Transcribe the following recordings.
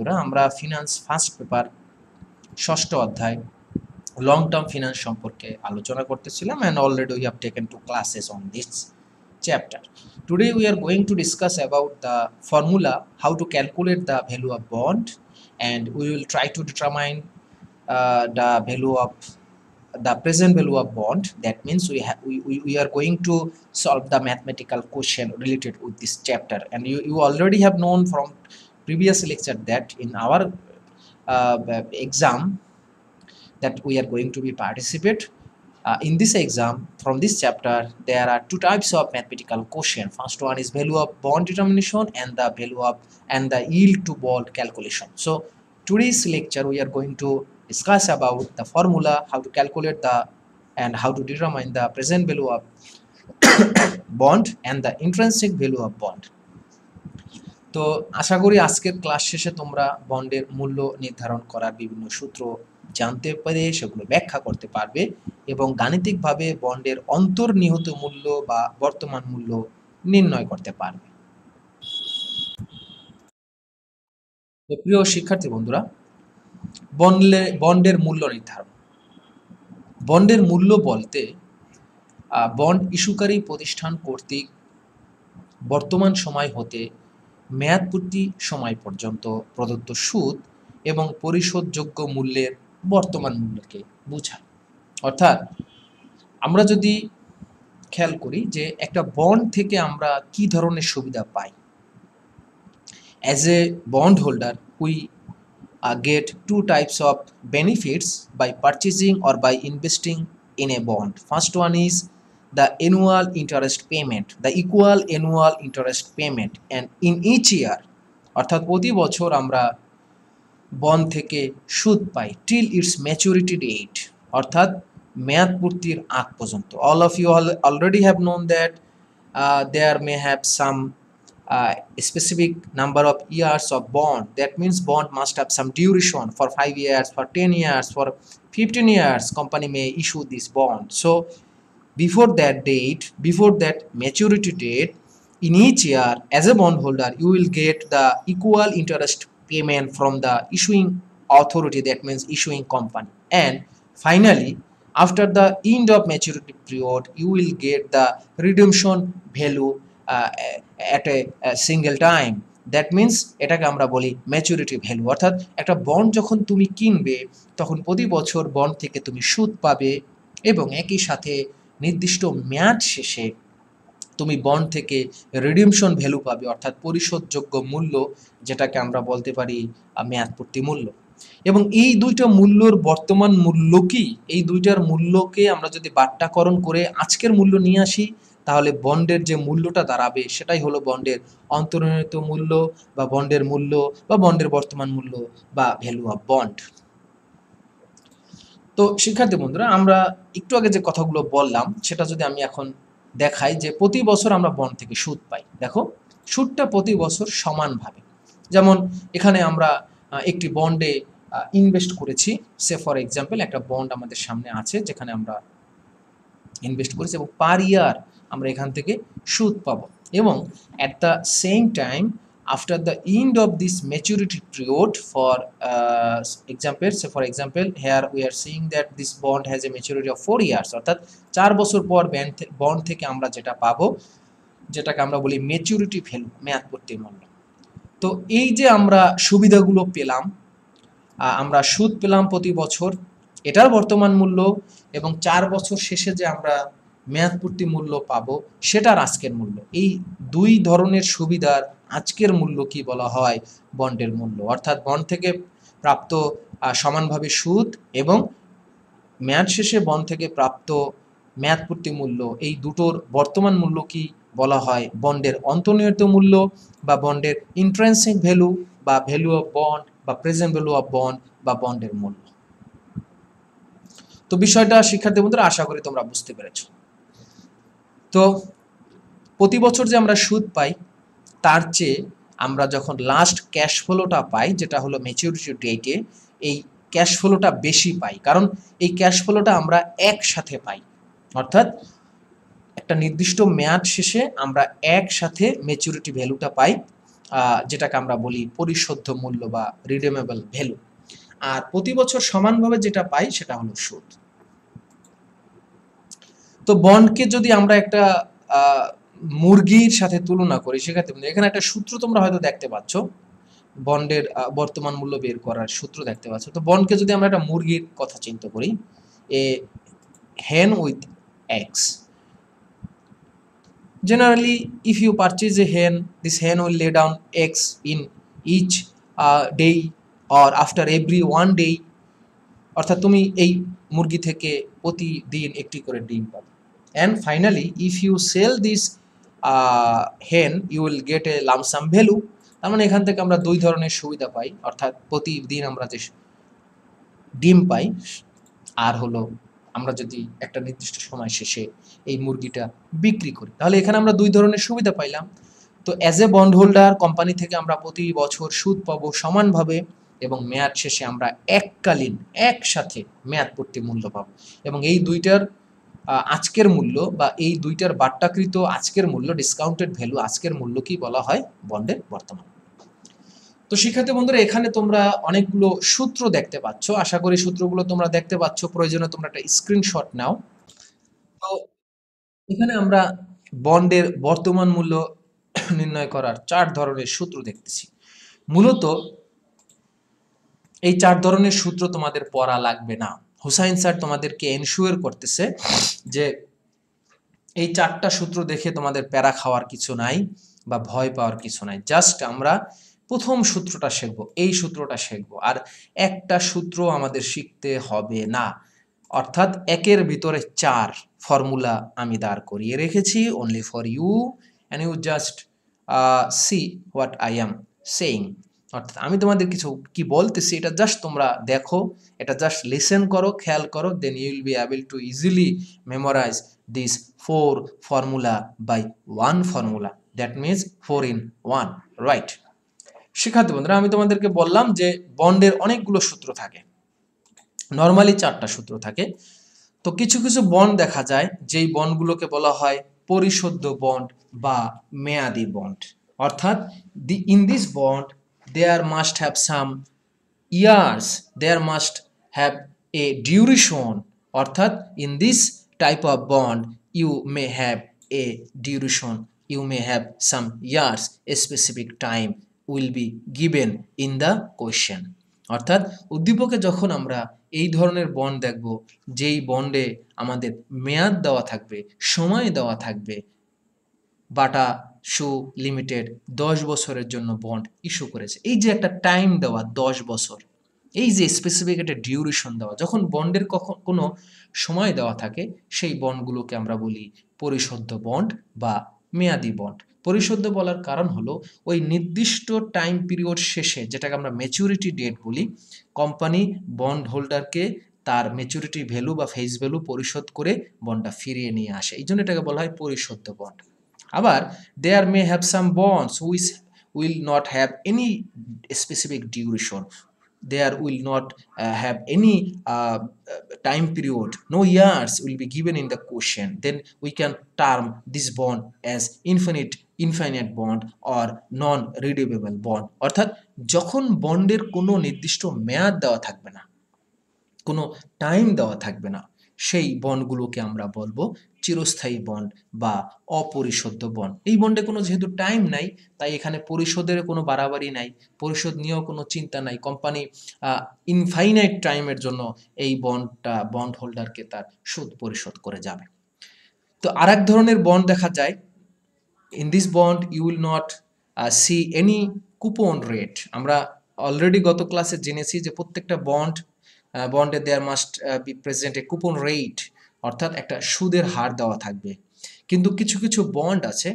আমরা finance first paper ষষ্ঠ অধ্যায় লং টার্ম ফিনান্স সম্পর্কে আলোচনা করতেছিলাম, and already we have taken 2 classes on this chapter. Today we are going to discuss about the formula how to calculate the value of bond, and we will try to determine the value of the present value of bond. That means we are going to solve the mathematical question related with this chapter, and you already have known from previous lecture that in our exam that we are going to be participate in this exam. From this chapter there are 2 types of mathematical question. First one is value of bond determination and the value of and the yield to bond calculation. So today's lecture we are going to discuss about the formula, how to calculate the and how to determine the present value of bond and the intrinsic value of bond. তো আশা করি আজকের class শেষে তোমরা বন্ডের মূল্য নির্ধারণ করার বিভিন্ন সূত্র জানতে পেরে সেগুলো ব্যাখ্যা করতে পারবে এবং গাণিতিকভাবে বন্ডের অন্তর্নিহিত মূল্য বা বর্তমান মূল্য নির্ণয় করতে পারবে। তো প্রিয় শিক্ষার্থী বন্ধুরা, বন্ডের মূল্য নির্ধারণ। বন্ডের মূল্য বলতে বন্ড ইস্যুকারী প্রতিষ্ঠান কর্তৃক বর্তমান সময় হতে মেয়াদপূর্তি সময় পর্যন্ত প্রদত্ত সুদ এবং পরিশোধযোগ্য মূল্যের বর্তমান মূল্যকে বোঝায়। অর্থাৎ আমরা যদি খেয়াল করি যে একটা বন্ড থেকে আমরা কি ধরনের সুবিধা পাই। As a bond holder we get 2 types of benefits by purchasing or by investing in a bond. First one is the annual interest payment, the equal annual interest payment, and in each year অর্থাৎ প্রতি বছর আমরা bond থেকে সুদ পাই till its maturity date, অর্থাৎ মেয়াদ পূর্তির আগ পর্যন্ত। all of you already have known that there may have some specific number of years of bond. That means bond must have some duration for 5 years, for 10 years, for 15 years company may issue this bond. So before that date, before that maturity date, in each year as a bond holder you will get the equal interest payment from the issuing authority, that means issuing company, and finally after the end of maturity period you will get the redemption value at a single time. That means এটাকে আমরা বলি maturity value. অর্থাৎ একটা bond যখন তুমি কিনবে তখন প্রতি বছর বন্ড থেকে তুমি সুদ পাবে এবং একই সাথে নির্দিষ্ট মেয়াদ শেষে তুমি বন্ড থেকে রিডিমশন ভ্যালু পাবে, অর্থাৎ পরিশোধযোগ্য মূল্য, যেটাকে আমরা বলতে পারি মেয়াদপূর্তি মূল্য। এবং এই দুইটা মূল্যর বর্তমান মূল্য কি, এই দুইটার মূল্যকে আমরা যদি বাট্টাকরণ করে আজকের মূল্য নিয়ে আসি তাহলে বন্ডের যে মূল্যটা দাঁড়াবে সেটাই হলো বন্ডের অন্তর্নিহিত মূল্য বা বন্ডের মূল্য বা বন্ডের বর্তমান মূল্য বা ভ্যালু অফ বন্ড। তো শিক্ষার্থী বন্ধুরা, আমরা একটু আগে যে কথাগুলো বললাম সেটা যদি আমি এখন দেখাই যে প্রতি বছর আমরা বন্ড থেকে সুদ পাই। দেখো সুদটা প্রতি বছর সমানভাবে, যেমন এখানে আমরা একটি বন্ডে ইনভেস্ট করেছি। সে ফর এক্সাম্পল একটা বন্ড আমাদের সামনে আছে যেখানে আমরা ইনভেস্ট করেছি এবং পার ইয়ার আমরা এখান থেকে সুদ পাবো। এবং at the same time after the end of this maturity period, for example here we are seeing that this bond has a maturity of 4 years, অর্থাৎ 4 বছর পর বন্ড থেকে আমরা যেটা পাবো যেটাকে আমরা বলি ম্যাচুরিটি ভ্যালু, মেয়াদপূর্তি মূল্য। তো এই যে আমরা সুবিধাগুলো পেলাম, আমরা সুদ পেলাম প্রতি বছর, এটার বর্তমান মূল্য, এবং 4 বছর শেষে যে আমরা মেয়াদপূর্তি মূল্য পাবো সেটার আজকের মূল্য, এই দুই ধরনের সুবিধার আজকের মূল্য কি বলা হয়? বন্ডের মূল্য। অর্থাৎ বন্ড থেকে প্রাপ্ত সমানভাবে সুদ এবং মেয়াদ শেষে বন্ড থেকে প্রাপ্ত মেয়াদপূর্তি মূল্য, এই দুটোর বর্তমান মূল্য কি বলা হয়? বন্ডের অন্তর্নিহিত মূল্য বা বন্ডের ইন্ট্রিনসিক ভ্যালু বা ভ্যালু অফ বন্ড বা প্রেজেন্ট ভ্যালু অফ বন্ড বা বন্ডের মূল্য। তো বিষয়টা শিক্ষার্থী বন্ধুরা আশা করি তোমরা বুঝতে পেরেছো। তো প্রতি বছর যে আমরা সুদ পাই তার চেয়ে আমরা যখন লাস্ট ক্যাশ ফ্লোটা পাই, যেটা হলো ম্যাচুরিটি ডেটে, এই ক্যাশ ফ্লোটা বেশি পাই, কারণ এই ক্যাশ ফ্লোটা আমরা একসাথে পাই। অর্থাৎ একটা নির্দিষ্ট মেয়াদ শেষে আমরা একসাথে ম্যাচুরিটি ভ্যালুটা পাই যেটাকে আমরা বলি পরিশোধ্য মূল্য বা রিডেমেবল ভ্যালু। আর প্রতি বছর সমানভাবে যেটা পাই সেটা হলো সুদ। তো বন্ডকে যদি আমরা একটা মুরগির সাথে তুলনা করি, সেক্ষেত্রে এখানে একটা সূত্র তোমরা হয়তো দেখতে পাচ্ছ, বন্ডের বর্তমান মূল্য বের করার সূত্র দেখতে পাচ্ছ। তো বন্ডকে যদি আমরা একটা মুরগির কথা চিন্তা করি, এ hen with eggs. Generally, if you purchase a hen, this hen will lay down eggs in each day or after every 1 day. অর্থাৎ তুমি এই মুরগি থেকে প্রতিদিন একটি করে ডিম পাবে। And finally if you sell this hen, you will get a lump sum value. তার মানে এখান থেকে আমরা দুই ধরনের সুবিধা পাই, অর্থাৎ প্রতিদিন আমরা যে ডিম পাই, আর হলো আমরা যদি একটা নির্দিষ্ট সময় শেষে এই মুরগিটা বিক্রি করি, তাহলে এখানে আমরা দুই ধরনের সুবিধা পাইলাম। তো as a bond holder company থেকে আমরা প্রতি বছর সুদ পাবো সমানভাবে, এবং মেয়াদ শেষে আমরা এককালীন একসাথে মেয়াদ পূর্তি মূল্য পাবো। এবং এই দুইটার আজকের মূল্য বা এই দুইটার বাট্টাকৃত আজকের মূল্য, ডিসকাউন্টেড ভ্যালু, আজকের মূল্য কি বলা হয়? বন্ডের বর্তমান। তো শিক্ষার্থী বন্ধুরা, এখানে তোমরা অনেকগুলো সূত্র দেখতে পাচ্ছ। আশা করি সূত্রগুলো তোমরা দেখতে পাচ্ছ। প্রয়োজনে তোমরা একটা স্ক্রিনশট নাও। তো এখানে আমরা বন্ডের বর্তমান মূল্য নির্ণয় করার 4 ধরনের সূত্র দেখতেছি। মূলত এই 4 ধরনের সূত্র তোমাদের পড়া লাগবে না। হুসাইন স্যার তোমাদেরকে এনশিওর করতেছে যে এই 4টা সূত্র দেখে তোমাদের প্যারা খাওয়ার কিছু নাই বা ভয় পাওয়ার কিছু নাই। জাস্ট আমরা প্রথম সূত্রটা শিখবো, এই সূত্রটা শিখবো, আর একটা সূত্র আমাদের শিখতে হবে না। অর্থাৎ একের ভিতরে 4 ফর্মুলা আমি দাঁড় করিয়ে রেখেছি only for you, and you just see what I am saying. অর্থাৎ আমি তোমাদের কিছু কি বলতেছি এটা জাস্ট তোমরা দেখো, এটা জাস্ট লিসেন করো, খেয়াল করো, then you will be able to easily memorize this 4 formula by 1 formula, that means 4 in 1, right? শিক্ষার্থী বন্ধুরা, আমি তোমাদেরকে বললাম যে বন্ডের অনেকগুলো সূত্র থাকে, নর্মালি 4টা সূত্র থাকে। তো কিছু কিছু বন্ড দেখা যায় যেই বন্ডগুলোকে বলা হয় পরিশোধ্য বন্ড বা মেয়াদি বন্ড। অর্থাৎ in this bond there must have some years, there must have a duration. অর্থাৎ in this type of bond you may have a duration, you may have some years, a specific time will be given in the question. অর্থাৎ উদ্দীপকে যখন আমরা এই ধরনের bond দেখব, যেই বন্ডে আমাদের মেয়াদ দেওয়া থাকবে, সময় দেওয়া থাকবে, বাটা শু লিমিটেড 10 বছরের জন্য বন্ড ইস্যু করেছে, এই যে একটা টাইম দেওয়া 10 বছর, এই যে স্পেসিফিক একটা ডিউরেশন দেওয়া, যখন বন্ডের কোনো সময় দেওয়া থাকে, সেই বন্ডগুলোকে আমরা বলি পরিশোধ্য বন্ড বা মেয়াদি বন্ড। পরিশোধ্য বলার কারণ হলো ওই নির্দিষ্ট টাইম পিরিয়ড শেষে, যেটাকে আমরা ম্যাচুরিটি ডেট বলি, কোম্পানি বন্ড হোল্ডারকে তার ম্যাচুরিটি ভ্যালু বা ফেস ভ্যালু পরিশোধ করে বন্ডটা ফিরিয়ে নিয়ে আসে, এই জন্য এটাকে বলা হয় পরিশোধ্য বন্ড। আবার there may have some bonds which will not have any specific duration, there will not have any time period, no years will be given in the question, then we can term this bond as infinite bond or non redeemable bond। অর্থাৎ যখন বন্ডের কোনো নির্দিষ্ট মেয়াদ দেওয়া থাকবে না, কোনো টাইম দেওয়া থাকবে না, সেই বন্ডগুলোকে আমরা বলবো চিরস্থায়ী বন্ড বা অপরিশোধ্য বন্ড। এই বন্ডে কোনো যেহেতু টাইম নাই, তাই এখানে পরিশোধের কোনো বাড়াবাড়ি নাই, পরিশোধ নিয়েও কোনো চিন্তা নাই। কোম্পানি ইনফাইনাইট টাইমের জন্য এই বন্ড হোল্ডারকে তার সুদ পরিশোধ করে যাবে। তো আর এক ধরনের বন্ড দেখা যায়, in this bond you will not see any coupon rate. আমরা অলরেডি গত ক্লাসে জেনেছি যে প্রত্যেকটা বন্ডে there must be present a coupon rate, অর্থাৎ একটা সুদের হার দেওয়া থাকবে। কিন্তু কিছু কিছু বন্ড আছে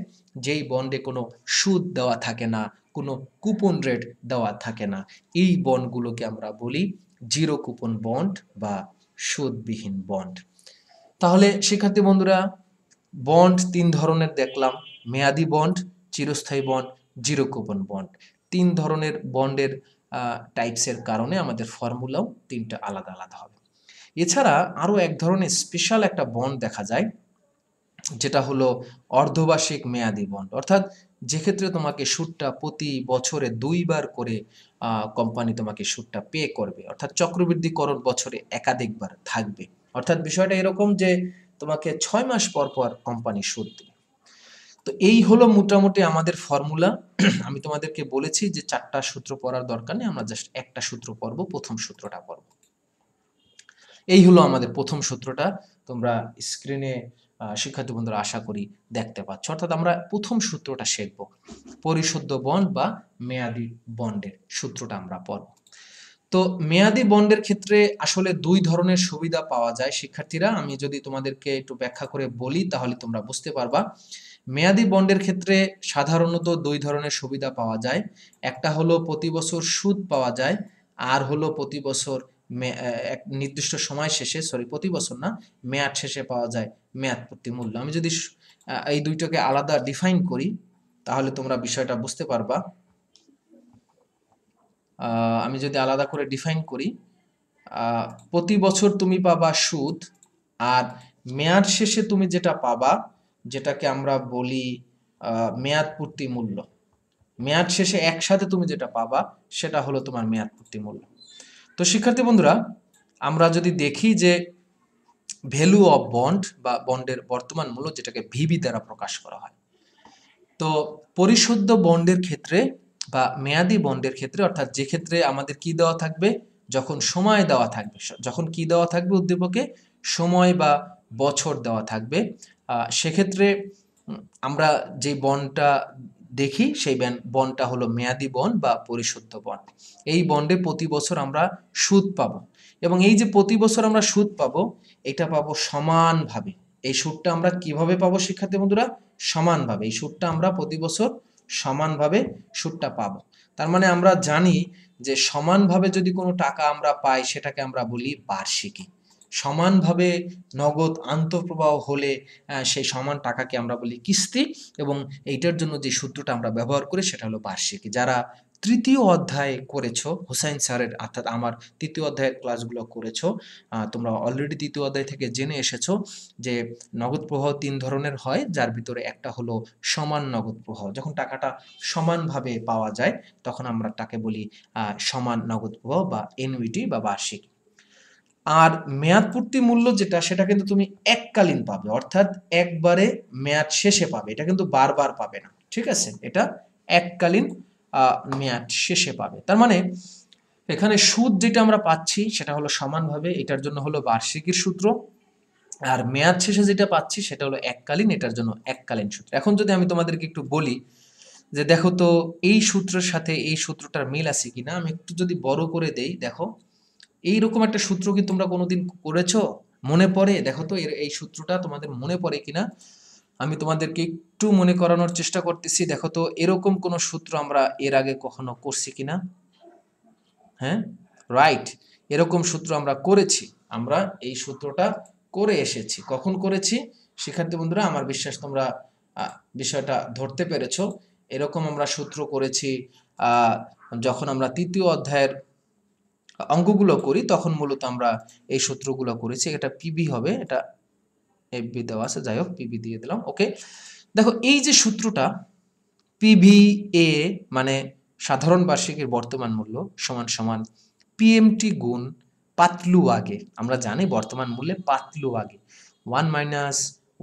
যেই বন্ডে কোনো সুদ দেওয়া থাকে না, কোনো কুপন রেট দেওয়া থাকে না, এই বন্ডগুলোকে আমরা বলি জিরো কুপন বন্ড বা সুদবিহীন বন্ড। তাহলে শিক্ষার্থী বন্ধুরা, বন্ড 3 ধরনের দেখলাম, মেয়াদি বন্ড, চিরস্থায়ী বন্ড, জিরো কুপন বন্ড। 3 ধরনের বন্ডের টাইপসের কারণে আমাদের ফর্মুলাও 3টা আলাদা আলাদা হবে। এছাড়া আরও এক ধরনের স্পেশাল একটা বন্ড দেখা যায়, যেটা হলো অর্ধবার্ষিক মেয়াদি বন্ড। অর্থাৎ যে ক্ষেত্রে তোমাকে সুদটা প্রতি বছরে ২ বার করে কোম্পানি তোমাকে সুদটা পে করবে, অর্থাৎ চক্রবৃদ্ধিকরণ বছরে একাধিকবার থাকবে। অর্থাৎ বিষয়টা এরকম যে তোমাকে ৬ মাস পর পর কোম্পানি সুদ দেবে। তো এই হলো মোটামুটি আমাদের ফর্মুলা। আমি তোমাদেরকে বলেছি যে ৪টা সূত্র পড়ার দরকার নেই, আমরা জাস্ট একটা সূত্র পড়ব, প্রথম সূত্রটা পড়ব। এই হলো আমাদের প্রথম সূত্রটা, তোমরা স্ক্রিনে শিক্ষার্থী বন্ধুরা আশা করি দেখতে পাচ্ছ। অর্থাৎ আমরা প্রথম সূত্রটা শিখব, পরিশুদ্ধ বন্ড বা মেয়াদি বন্ডের সূত্রটা আমরা পড়ব। তো মেয়াদি বন্ডের ক্ষেত্রে আসলে ২ ধরনের সুবিধা পাওয়া যায় শিক্ষার্থীরা। আমি যদি তোমাদেরকে একটু ব্যাখ্যা করে বলি তাহলে তোমরা বুঝতে পারবা। মেয়াদি বন্ডের ক্ষেত্রে সাধারণত ২ ধরনের সুবিধা পাওয়া যায়। একটা হলো প্রতি বছর সুদ পাওয়া যায়, আর হলো প্রতি বছর এক নির্দিষ্ট সময় শেষে, প্রতি বছর না, মেয়াদ শেষে পাওয়া যায় মেয়াদ প্রতি মূল্য। আমি যদি এই দুইটাকে আলাদা ডিফাইন করি তাহলে তোমরা বিষয়টা বুঝতে পারবা। আমি যদি আলাদা করে ডিফাইন করি, প্রতি বছর তুমি পাবা সুদ, আর মেয়াদ শেষে তুমি যেটা পাবা, যেটাকে আমরা বলি মেয়াদ পূর্তি মূল্য। মেয়াদ শেষে একসাথে তুমি যেটা পাবা সেটা হলো তোমার মেয়াদ পূর্তি মূল্য। তো শিক্ষার্থী বন্ধুরা, আমরা যদি দেখি যে ভ্যালু অফ বন্ড বা বন্ডের বর্তমান মূল্য, যেটাকে ভিবি দ্বারা প্রকাশ করা হয়, তো পরিশুদ্ধ বন্ডের ক্ষেত্রে বা মেয়াদি বন্ডের ক্ষেত্রে, অর্থাৎ যে ক্ষেত্রে আমাদের কি দেওয়া থাকবে, যখন সময় দেওয়া থাকবে, যখন কি দেওয়া থাকবে উদ্দীপকে, সময় বা বছর দেওয়া থাকবে, সেক্ষেত্রে আমরা যে বন্ডটা দেখি সেই বন্ডটা হলো মেয়াদি বন্ড বা পরিশুদ্ধ বন্ড। এই বন্ডে প্রতি বছর আমরা সুদ পাবো, এবং এই যে প্রতি বছর আমরা সুদ পাবো, এটা পাবো সমানভাবে। এই সুদটা আমরা কিভাবে পাবো শিক্ষার্থী বন্ধুরা? সমানভাবে। এই সুদটা আমরা প্রতি বছর সমানভাবে সুদটা পাবো। তার মানে আমরা জানি যে সমানভাবে যদি কোনো টাকা আমরা পাই সেটাকে আমরা বলি বার্ষিকী। সমানভাবে নগদ আন্তঃপ্রবাহ হলে সেই সমান টাকাকে আমরা বলি কিস্তি, এবং এইটার জন্য যে সূত্রটা আমরা ব্যবহার করি সেটা হলো বার্ষিকী। যারা তৃতীয় অধ্যায় করেছো হুসাইন স্যারের, অর্থাৎ আমার তৃতীয় অধ্যায়ের ক্লাসগুলো করেছো, তোমরা অলরেডি তৃতীয় অধ্যায় থেকে জেনে এসেছো যে নগদ প্রবাহ ৩ ধরনের হয়, যার ভিতরে একটা হলো সমান নগদ প্রবাহ। যখন টাকাটা সমানভাবে পাওয়া যায় তখন আমরা তাকে বলি সমান নগদ প্রবাহ বা এনইউটি বা বার্ষিক। আর মেয়াদ পূর্তি মূল্য যেটা, সেটা কিন্তু তুমি এককালীন পাবে, অর্থাৎ একবারে মেয়াদ শেষে পাবে, এটা কিন্তু বারবার পাবে না, ঠিক আছে? এটা এককালীন মেয়াদ শেষে পাবে। তার মানে এখানে সুদ যেটা আমরা পাচ্ছি সেটা হলো সমানভাবে, এটার জন্য হলো বার্ষিকীর সূত্র, আর মেয়াদ শেষে যেটা পাচ্ছি সেটা হলো এককালীন, এটার জন্য এককালীন সূত্র। এখন যদি আমি তোমাদেরকে একটু বলি যে দেখো তো এই সূত্রের সাথে এই সূত্রটার মিল আছে কিনা, আমি একটু যদি বড় করে দেই, দেখো এইরকম একটা সূত্র কি তোমরা কোনোদিন করেছো? মনে পড়ে? দেখো তো এই সূত্রটা তোমাদের মনে পড়ে কিনা, আমি তোমাদেরকে একটু মনে করানোর চেষ্টা করতেছি। দেখো তো এরকম কোন সূত্র আমরা এর আগে কখনো করছি কিনা। হ্যাঁ, রাইট, এরকম সূত্র আমরা করেছি। আমরা এই সূত্রটা করে এসেছি। কখন করেছি শিক্ষার্থী বন্ধুরা? আমার বিশ্বাস তোমরা বিষয়টা ধরতে পেরেছো। এরকম আমরা সূত্র করেছি যখন আমরা তৃতীয় অধ্যায়ের অঙ্কগুলো করি, তখন মূলত আমরা এই সূত্রগুলো করেছি। এটা পিবি হবে, এটা এফবি দেওয়া আছে, যাই হোক পিবি দিয়ে দিলাম। ওকে, দেখো এই যে সূত্রটা পিভিএ মানে সাধারণ বার্ষিকীর বর্তমান মূল্য সমান সমান পিএমটি গুণ পাতলু আগে। আমরা জানি বর্তমান মূল্যে পাতলু আগে 1 minus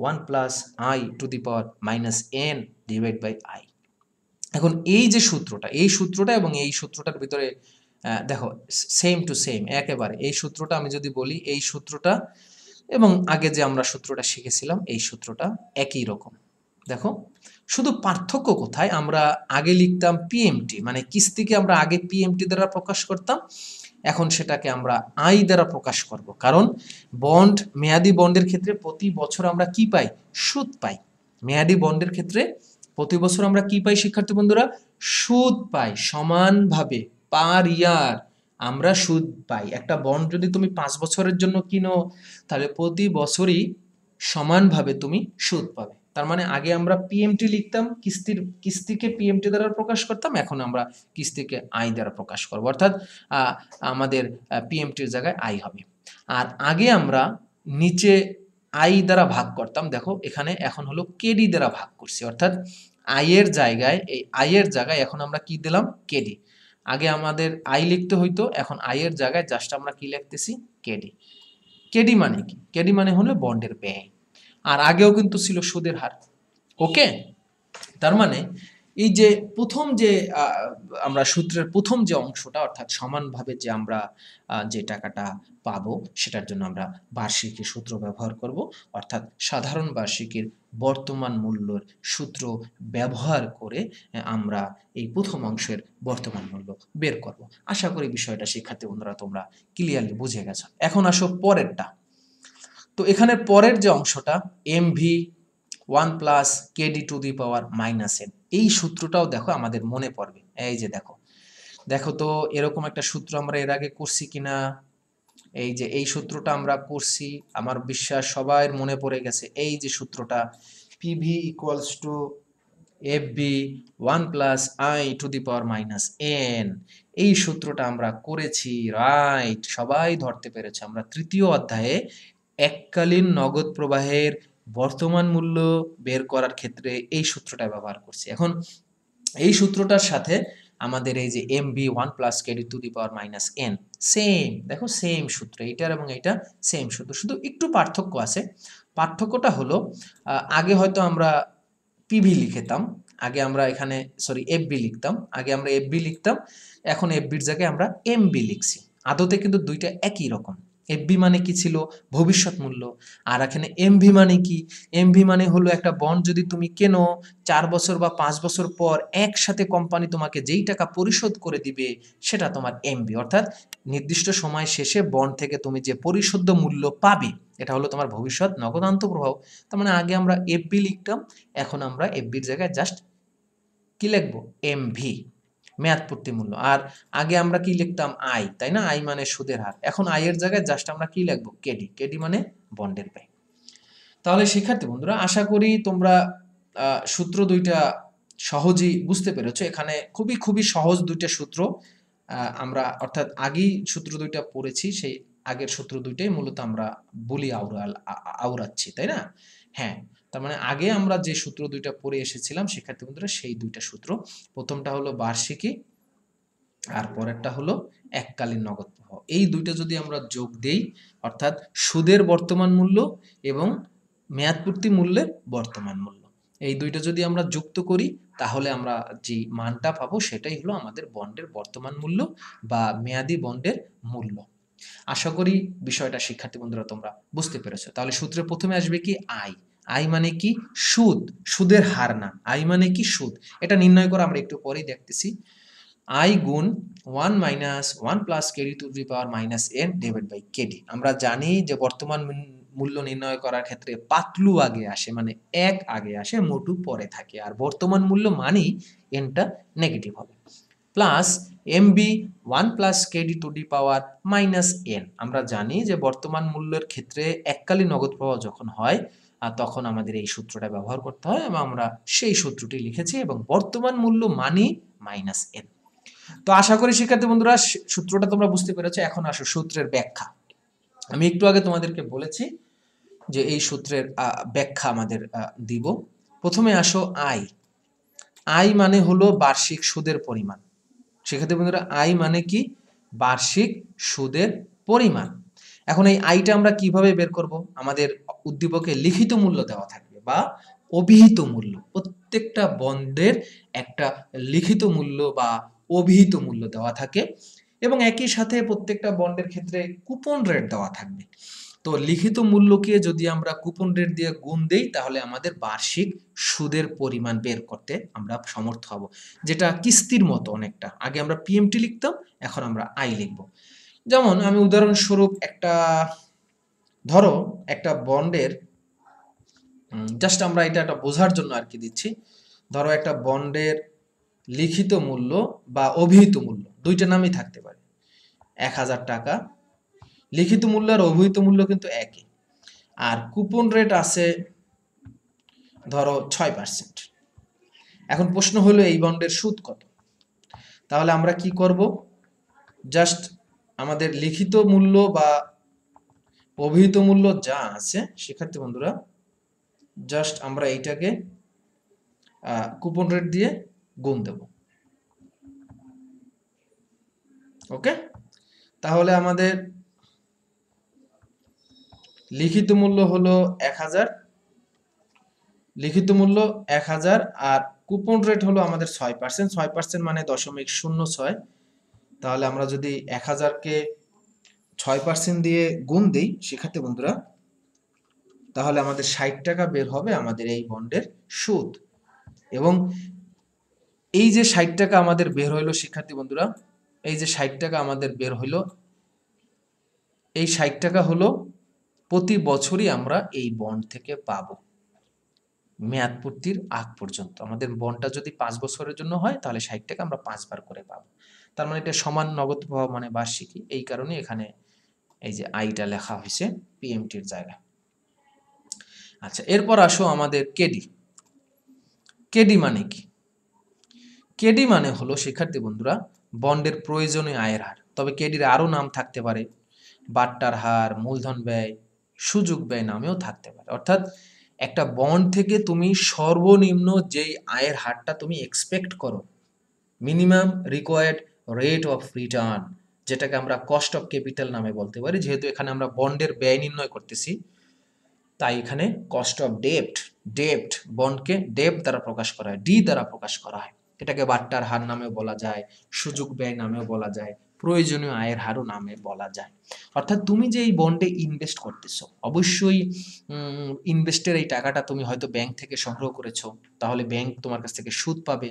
1 plus I to the power minus N divide by I. এখন এই যে সূত্রটা, এই সূত্রটা এবং এই সূত্রটার ভিতরে দেখো সেম টু সেম, একেবারে এই সূত্রটা আমি যদি বলি, এই সূত্রটা এবং আগে যে আমরা সূত্রটা শিখেছিলাম এই সূত্রটা একই রকম। দেখো শুধু পার্থক্য কোথায়, আমরা আগে লিখতাম পিএমটি মানে কিস্তিকে আমরা আগে পিএমটি দ্বারা প্রকাশ করতাম, এখন সেটাকে আমরা আই দ্বারা প্রকাশ করব, কারণ বন্ড মেয়াদি বন্ডের ক্ষেত্রে প্রতি বছর আমরা কি পাই? সুদ পাই। মেয়াদি বন্ডের ক্ষেত্রে প্রতি বছর আমরা কি পাই শিক্ষার্থী বন্ধুরা? সুদ পাই সমানভাবে, পার ইয়ার আমরা সুদ পাই। একটা বন্ড যদি তুমি 5 বছরের জন্য কিনো তাহলে প্রতি বছরই সমানভাবে তুমি সুদ পাবে। তার মানে আগে আমরা পিএমটি লিখতাম, কিস্তিকে পিএমটি দ্বারা প্রকাশ করতাম, এখন আমরা কিস্তিকে আই দ্বারা প্রকাশ করব, অর্থাৎ আমাদের পিএমটির জায়গায় আই হবে। আর আগে আমরা নিচে আই দ্বারা ভাগ করতাম, দেখো এখানে এখন হলো কেডি দ্বারা ভাগ করছি, অর্থাৎ আই এর জায়গায় এখন আমরা কি দিলাম কেডি। আগে আমাদের আই লিখতে হইতো, এখন আই এর জায়গায় জাস্ট আমরা কি লিখতেছি কেডি। কেডি মানে কি? কেডি মানে হলো বন্ডের ব্যয়, আর আগেও কিন্তু ছিল সুদের হার। ওকে, তার মানে এই যে প্রথম যে আমরা সূত্রের প্রথম যে অংশটা অর্থাৎ সমানভাবে যে আমরা যে টাকাটা পাবো সেটার জন্য আমরা বার্ষিকী সূত্র ব্যবহার করব, অর্থাৎ সাধারণ বার্ষিকীর বর্তমান মূল্যের সূত্র ব্যবহার করে আমরা এই প্রথম অংশের বর্তমান মূল্য বের করব। আশা করি বিষয়টা শিক্ষার্থী বন্ধুরা তোমরা ক্লিয়ারলি বুঝে গেছো। এখন আসো পরেরটা। তো এখানে পরের যে অংশটা MV 1 plus KD to the power minus N, এই সূত্রটাও দেখো আমাদের মনে পড়বে। এই যে দেখো, দেখো তো এরকম একটা সূত্র আমরা এর আগে করছি কিনা। এই যে এই সূত্রটা আমরা করছি, আমার বিশ্বাস সবার মনে পড়ে গেছে। এই যে সূত্রটা PV equals to F B 1 plus I to the power minus N, এই সূত্রটা আমরা করেছি। রাইট, সবাই ধরতে পেরেছে। আমরা তৃতীয় অধ্যায়ে এককালীন নগদ প্রবাহের বর্তমান মূল্য বের করার ক্ষেত্রে এই সূত্রটা ব্যবহার করছি। এখন এই সূত্রটার সাথে আমাদের এই যে M B 1 plus KD to the power minus N, same, দেখো সেম সূত্র, এইটার এবং এইটা সেম সূত্র, শুধু একটু পার্থক্য আছে। পার্থক্যটা হলো আগে হয়তো আমরা পিভি লিখতাম, আগে আমরা এখানে এফবি লিখতাম, আগে আমরা এফবি লিখতাম, এখন এফবির জায়গায় আমরা এমবি লিখছি। আদতে কিন্তু দুইটা একই রকম। এফবি মানে কি ছিল? ভবিষ্যৎ মূল্য। আর এখানে এমভি মানে কি? এমভি মানে হলো একটা বন্ড যদি তুমি কেনো 4 বছর বা 5 বছর পর একসাথে কোম্পানি তোমাকে যেই টাকা পরিশোধ করে দিবে সেটা তোমার এমভি, অর্থাৎ নির্দিষ্ট সময় শেষে বন্ড থেকে তুমি যে পরিশোধ্য মূল্য পাবে এটা হলো তোমার ভবিষ্যৎ নগদ আন্তঃপ্রবাহ। তার মানে আগে আমরা এফবি লিখতাম, এখন আমরা এফবির জায়গায় জাস্ট কি লিখবো এমভি, মেয়াদ পূর্তি মূল্য। আর আগে আমরা কি লিখতাম আই, তাই না? আই মানে সুদের হার। এখন আই এর জায়গায় জাস্ট আমরা কি লিখবো কেডি, কেডি মানে বন্ডের ব্যয়। তাহলে শিক্ষার্থী বন্ধুরা আশা করি তোমরা সূত্র দুইটা সহজেই বুঝতে পেরেছো। এখানে খুবই খুবই সহজ দুইটা সূত্র আমরা অর্থাৎ আগেই সূত্র দুইটা পড়েছি, সেই আগের সূত্র দুইটাই মূলত আমরা বলি আওড়াচ্ছি, তাই না? হ্যাঁ, তার মানে আগে আমরা যে সূত্র দুইটা পড়ে এসেছিলাম শিক্ষার্থী বন্ধুরা, সেই দুইটা সূত্র, প্রথমটা হলো বার্ষিকী আর পরেরটা হলো এককালীন নগদ প্রবাহ। এই দুইটা যদি আমরা যোগ দেই অর্থাৎ সুদের বর্তমান মূল্য এবং মেয়াদপূর্তি মূল্যের বর্তমান মূল্য, এই দুইটা যদি আমরা যুক্ত করি তাহলে আমরা যে মানটা পাবো সেটাই হলো আমাদের বন্ডের বর্তমান মূল্য বা মেয়াদি বন্ডের মূল্য। আশা করি বিষয়টা শিক্ষার্থী বন্ধুরা তোমরা বুঝতে পেরেছো। তাহলে সূত্রে প্রথমে আসবে কি আই, আই মানে কি সুদ, সুদের হার না, আই মানে কি সুদ। এটা নির্ণয় করা আমরা একটু পরেই দেখতেছি। আই গুণ 1 minus 1 plus KD to the power minus N divide by KD. আমরা জানি যে বর্তমান মূল্য নির্ণয় করার ক্ষেত্রে পাতলু আগে আসে, মানে এক আগে আসে, মোটু পরে থাকে, আর বর্তমান মূল্য মানেই এনটা নেগেটিভ হবে। Plus MB 1 plus KD to the power minus N. আমরা জানি যে বর্তমান মূল্যের ক্ষেত্রে এককালীন নগদ প্রবাহ যখন হয় তখন আমাদের এই সূত্রটা ব্যবহার করতে হয় এবং আমরা সেই সূত্রটি লিখেছি, এবং বর্তমান মূল্য মানি মাইনাস এন। তো আশা করি শিক্ষার্থী বন্ধুরা সূত্রটা তোমরা বুঝতে পেরেছো। এখন আসো সূত্রের ব্যাখ্যা। আমি একটু আগে তোমাদেরকে বলেছি যে এই সূত্রের ব্যাখ্যা আমাদের দিব। প্রথমে আসো আই, আই মানে হলো বার্ষিক সুদের পরিমাণ। শিক্ষার্থী বন্ধুরা আই মানে কি? বার্ষিক সুদের পরিমাণ। এখন এই আইটা আমরা কিভাবে বের করব? আমাদের উদ্দীপকে লিখিত মূল্য দেওয়া থাকবে বা অভিহিত মূল্য, প্রত্যেকটা বন্ডের একটা লিখিত মূল্য বা অভিহিত মূল্য দেওয়া থাকে, এবং একই সাথে প্রত্যেকটা বন্ডের ক্ষেত্রে কুপন রেট দেওয়া থাকবে। তো লিখিত মূল্যকে যদি আমরা কুপন রেট দিয়ে গুণ দেই তাহলে আমাদের বার্ষিক সুদের পরিমাণ বের করতে আমরা সমর্থ হব, যেটা কিস্তির মতো অনেকটা। আগে আমরা পিএমটি লিখতাম, এখন আমরা আই লিখব। যেমন আমি উদাহরণস্বরূপ ধরো একটা বন্ডের জাস্ট আমরা এটা একটা বোঝার জন্য আর কি দিচ্ছি। ধরো একটা বন্ডের লিখিত মূল্য বা অভিহিত মূল্য দুইটা নামই থাকতে পারে। 1000 টাকা লিখিত মূল্য আর অভিহিত মূল্য কিন্তু একই, আর কুপন রেট আছে ধরো 6%। এখন প্রশ্ন হলো এই বন্ডের সুদ কত? তাহলে আমরা কি করব? জাস্ট আমাদের লিখিত মূল্য বা অভিহিত মূল্য যা আছে শিক্ষার্থী বন্ধুরা, জাস্ট আমরা এইটাকে কুপন রেট দিয়ে গুণ দেব। ওকে, তাহলে আমাদের লিখিত মূল্য হলো 1000, লিখিত মূল্য 1000 আর কুপন রেট হলো আমাদের 6%, 6% মানে 0.06। তাহলে আমরা যদি 1000-কে 6% দিয়ে গুণ দিই শিক্ষার্থী বন্ধুরা, তাহলে আমাদের 60 টাকা বের হবে আমাদের এই বন্ডের সুদ। এবং এই যে 60 টাকা আমাদের বের হইলো শিক্ষার্থী বন্ধুরা, এই যে 60 টাকা আমাদের বের হইলো, এই 60 টাকা হলো প্রতি বছরই আমরা এই বন্ড থেকে পাবো মেয়াদ পূর্তির আগ পর্যন্ত। আমাদের বন্ডটা যদি 5 বছরের জন্য হয় তাহলে 60 টাকা আমরা 5 বার করে পাবো। তার মানে এটা সমান নগদ প্রবাহ মানে বার্ষিকী, এই কারণে এখানে এই যে আইটা লেখা হয়েছে পিএমটির জায়গায়। আচ্ছা, এরপর আসো আমাদের কেডি। কেডি মানে কি? কেডি মানে হলো শিক্ষার্থী বন্ধুরা বন্ডের প্রয়োজনীয় আয়ের হার। তবে কেডির আরও নাম থাকতে পারে, বাট্টার হার, মূলধন ব্যয়, সুযোগ ব্যয় নামেও থাকতে পারে। অর্থাৎ একটা বন্ড থেকে তুমি সর্বনিম্ন যেই আয়ের হারটা তুমি এক্সপেক্ট করো, minimum required rate of return, যেটাকে আমরা কস্ট অফ ক্যাপিটাল নামে বলতে পারি। যেহেতু এখানে আমরা বন্ডের ব্যয় নির্ণয় করতেছি, তাই এখানে কস্ট অফ ডেপ্ট, ডেপ্ট বন্ডকে ডেপ্ট দ্বারা প্রকাশ করা হয়, ডি দ্বারা প্রকাশ করা হয়। এটাকে বাট্টার হার নামেও বলা যায়, সুযোগ ব্যয় নামেও বলা যায়, প্রয়োজনীয় আয়ের হারও নামে বলা যায়। অর্থাৎ তুমি যে এই বন্ডে ইনভেস্ট করতেছো, অবশ্যই ইনভেস্টের এই টাকাটা তুমি হয়তো ব্যাংক থেকে সংগ্রহ করেছো, তাহলে ব্যাংক তোমার কাছ থেকে সুদ পাবে।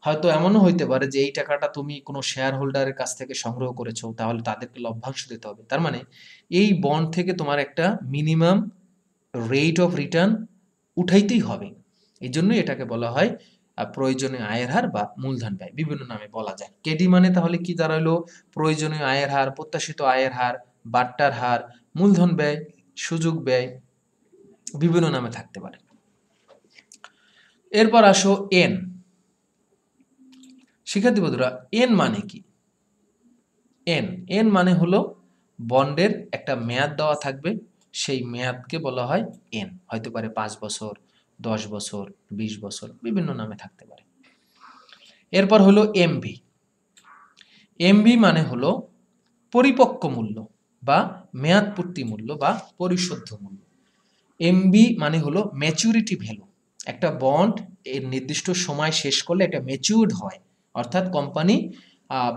হয়তো এমনও হইতে পারে যে এই টাকাটা তুমি কোনো শেয়ার হোল্ডারের কাছ থেকে সংগ্রহ করেছো, তাহলে তাদেরকে লভ্যাংশ দিতে হবে। তার মানে এই বন্ড থেকে তোমার একটা মিনিমাম রেট অফ রিটার্ন উঠাইতেই হবে। এই জন্যই এটাকে বলা হয় প্রয়োজনীয় আয়ের হার বা মূলধন ব্যয়, বিভিন্ন নামে বলা যায়। কেডি মানে তাহলে কি দাঁড়ালো? প্রয়োজনীয় আয়ের হার, প্রত্যাশিত আয়ের হার, বাট্টার হার, মূলধন ব্যয়, সুযোগ ব্যয়, বিভিন্ন নামে থাকতে পারে। এরপর আসো এন। শিক্ষার্থী বন্ধুরা এন মানে কি? এন, এন মানে হলো বন্ডের একটা মেয়াদ দেওয়া থাকবে, সেই মেয়াদকে বলা হয় এন। হয়তো পারে 5 বছর, 10 বছর, 20 বছর, বিভিন্ন নামে থাকতে পারে। এরপর হলো এমভি। এমভি মানে হলো পরিপক্ক মূল্য বা মেয়াদ পূর্তি মূল্য বা পরিশোধ্য মূল্য। এমভি মানে হলো ম্যাচুরিটি ভ্যালু। একটা বন্ড এর নির্দিষ্ট সময় শেষ করলে এটা ম্যাচিউরড হয়, অর্থাৎ কোম্পানি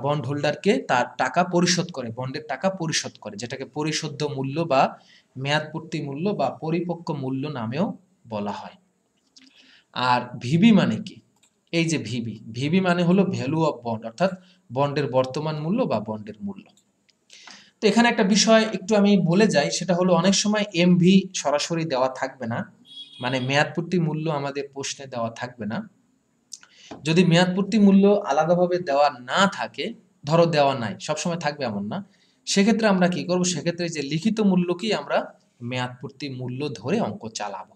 বন্ড হোল্ডারকে তার টাকা পরিশোধ করে, বন্ডের টাকা পরিশোধ করে, যেটাকে পরিশোধ্য মূল্য বা মেয়াদ পূর্তি মূল্য বা পরিপক্ক মূল্য নামেও বলা হয়। আর ভিবি মানে কি? এই যে ভিবি, ভিবি মানে হলো ভ্যালু অফ বন্ড, অর্থাৎ বন্ডের বর্তমান মূল্য বা বন্ডের মূল্য। তো এখানে একটা বিষয় একটু আমি বলে যাই, সেটা হলো অনেক সময় এমভি সরাসরি দেওয়া থাকবে না, মানে মেয়াদপূর্তি মূল্য আমাদের প্রশ্নে দেওয়া থাকবে না। যদি মেয়াদপূর্তি মূল্য আলাদাভাবে দেওয়া না থাকে, ধরো দেওয়া নাই, সবসময় থাকবে এমন না, সেক্ষেত্রে আমরা কি করব? সেক্ষেত্রে যে লিখিত মূল্যকেই আমরা মেয়াদপূর্তি মূল্য ধরে অঙ্ক চালাবো।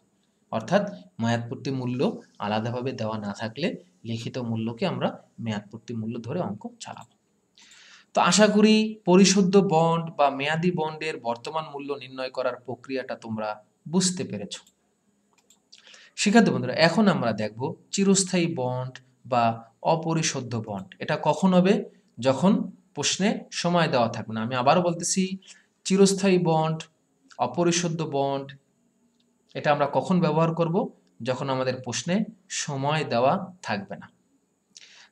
অর্থাৎ মেয়াদপূর্তি মূল্য আলাদাভাবে দেওয়া না থাকলে লিখিত মূল্যকে আমরা মেয়াদপূর্তি মূল্য ধরে অঙ্ক চালাবো। তো আশা করি পরিশোধ্য বন্ড বা মেয়াদি বন্ডের বর্তমান মূল্য নির্ণয় করার প্রক্রিয়াটা তোমরা বুঝতে পেরেছো। শিক্ষার্থী বন্ধুরা এখন আমরা দেখব চিরস্থায়ী বন্ড বা অপরিশোধ্য বন্ড। এটা কখন হবে? যখন প্রশ্নে সময় দেওয়া থাকবে না। আমি আবারও বলতেছি, চিরস্থায়ী বন্ড, অপরিশোধ্য বন্ড, এটা আমরা কখন ব্যবহার করব? যখন আমাদের প্রশ্নে সময় দেওয়া থাকবে না।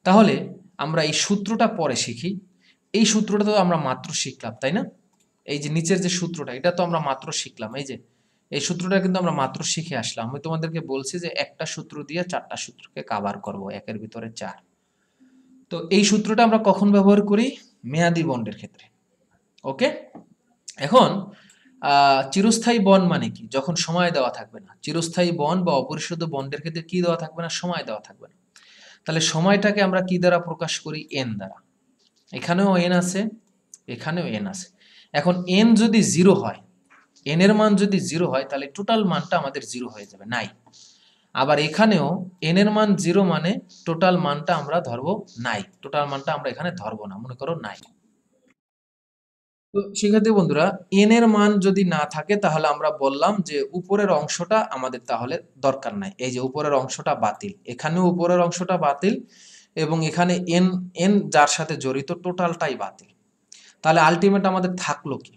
তাহলে আমরা এই সূত্রটা পরে শিখি। এই সূত্রটা তো আমরা মাত্র শিখলাম, তাই না? এই যে নিচের যে সূত্রটা, এটা তো আমরা মাত্র শিখলাম। এই যে এই সূত্রটা কিন্তু আমরা মাত্র শিখে আসলাম। আমি তোমাদেরকে বলছি যে একটা সূত্র দিয়ে 4টা সূত্রকে কভার করব, একের ভিতরে 4। তো এই সূত্রটা আমরা কখন ব্যবহার করি? মেয়াদি বন্ডের ক্ষেত্রে। ওকে, এখন চিরস্থায়ী বন্ড মানে কি? যখন সময় দেওয়া থাকবে না। চিরস্থায়ী বন্ড বা অপরিশোধ্য বন্ডের ক্ষেত্রে কি দেওয়া থাকবে না? সময় দেওয়া থাকবে না। তাহলে সময়টাকে আমরা কি দ্বারা প্রকাশ করি? এন দ্বারা। এখানেও এন আছে, এখানেও এন আছে। এখন এন যদি 0 হয়, এন এর মান যদি 0 হয়, তাহলে টোটাল মানটা আমাদের 0 হয়ে যাবে, নাই। আবার এখানেও এন এর মান 0 মানে টোটাল মানটা আমরা ধরবো নাই, টোটাল মানটা আমরা এখানে ধরবো না, মনে করো নাই। তো শিক্ষার্থী বন্ধুরা, এন এর মান যদি না থাকে তাহলে আমরা বললাম যে উপরের অংশটা আমাদের তাহলে দরকার নাই। এই যে উপরের অংশটা বাতিল, এখানেও উপরের অংশটা বাতিল এবং এখানে এন এন যার সাথে জড়িত টোটালটাই বাতিল। তাহলে আলটিমেট আমাদের থাকলো কি?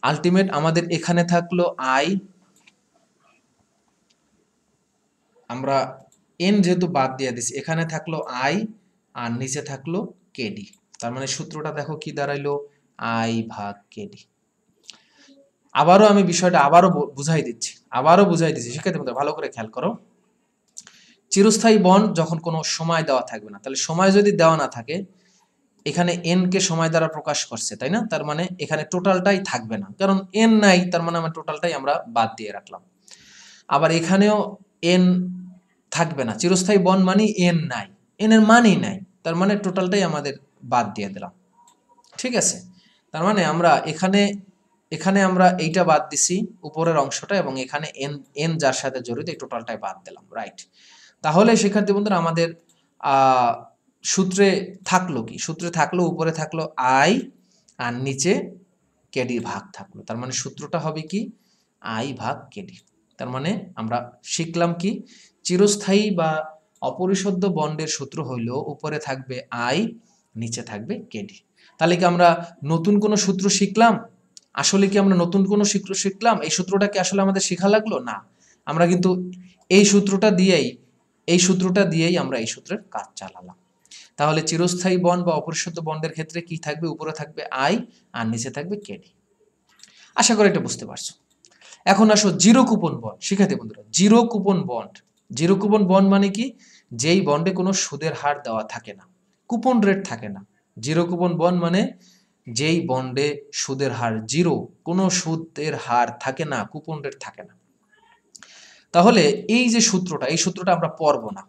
আলটিমেট আমাদের এখানে থাকলো আই, আমরা এন যেহেতু বাদ দিয়ে দিছি, এখানে থাকলো আই আর নিচে থাকলো কেডি। তার মানে সূত্রটা দেখো কি দাঁড়াইলো, আই ভাগ কেডি। আবারও আমি বিষয়টা আবারও বুঝাই দিচ্ছি শিক্ষার্থী বন্ধুরা, ভালো করে খেয়াল করো। চিরস্থায়ী বন্ড যখন কোনো সময় দেওয়া থাকবে না, তাহলে সময় যদি দেওয়া না থাকে, এখানে এন কে সময় দ্বারা প্রকাশ করছে তাই না, তার মানে এখানে টোটালটাই থাকবে না, কারণ এন নাই, তার মানে আমার টোটালটাই আমরা বাদ দিয়ে রাখলাম। আবার এখানেও এন থাকবে না, চিরস্থায়ী বন্ড মানে এন নাই, এন এর মানই নাই, তার মানে টোটালটাই আমাদের বাদ দিয়ে দিলাম। ঠিক আছে, তার মানে আমরা এখানে এখানে আমরা এইটা বাদ দিছি উপরের অংশটা, এবং এখানে এন এন যার সাথে জড়িত এই টোটালটাই বাদ দিলাম, রাইট। তাহলে শিক্ষার্থী বন্ধুরা আমাদের সূত্রে থাকলো কি? সূত্রে থাকলো উপরে থাকলো আই আর নিচে কেডি ভাগ থাকলো, তার মানে সূত্রটা হবে কি, আই ভাগ কেডি। তার মানে আমরা শিখলাম কি, চিরস্থায়ী বা অপরিশুদ্ধ বন্ডের সূত্র হইল উপরে থাকবে আই, নিচে থাকবে কেডি। তাহলে কি আমরা নতুন কোনো সূত্র শিখলাম? আসলে কি আমরা নতুন কোনো সূত্র শিখলাম? এই সূত্রটা কি আসলে আমাদের শেখা লাগলো? না, আমরা কিন্তু এই সূত্রটা দিয়েই আমরা এই সূত্রের কাজ চালালাম। তাহলে চিরস্থায়ী বন্ড বা অপরিশুদ্ধ বন্ডের ক্ষেত্রে কি থাকবে? উপরে থাকবে আই আর নিচে থাকবে কেডি। আশা করি এটা বুঝতে পারছো। এখন আসো জিরো কুপন বন্ড। শিক্ষার্থী বন্ধুরা, zero coupon bond, zero coupon bond মানে কি? যেই বন্ডে কোনো সুদের হার দেওয়া থাকে না, কুপন রেট থাকে না। জিরো কুপন বন্ড মানে যেই বন্ডে সুদের হার জিরো, কোনো সুদের হার থাকে না, কুপন রেট থাকে না। তাহলে এই যে সূত্রটা, এই সূত্রটা আমরা পড়বো না,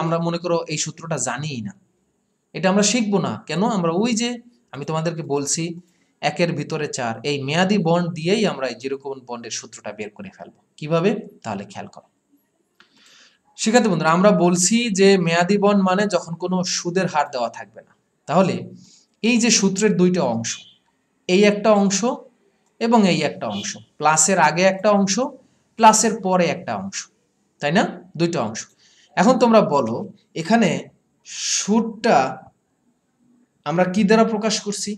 আমরা মনে করো এই সূত্রটা জানিই না, এটা আমরা শিখবো না। কেন? আমরা ওই যে আমি তোমাদেরকে বলছি ১ এর ভিতরে ৪, এই মেয়াদি বন্ড দিয়েই আমরা এই জিরো কুপন বন্ডের সূত্রটা বের করে ফেলবো। কিভাবে? তাহলে খেয়াল করো শিক্ষার্থী বন্ধুরা, আমরা বলছি যে মেয়াদি বন্ড মানে যখন কোনো সুদের হার দেওয়া থাকবে না। তাহলে এই যে সূত্রের দুইটা অংশ, এই একটা অংশ এবং এই একটা অংশ, প্লাসের আগে একটা অংশ, প্লাসের পরে একটা অংশ, তাই না? দুইটা অংশ। এখন তোমরা বলো এখানে সুদটা আমরা কি দ্বারা প্রকাশ করছি?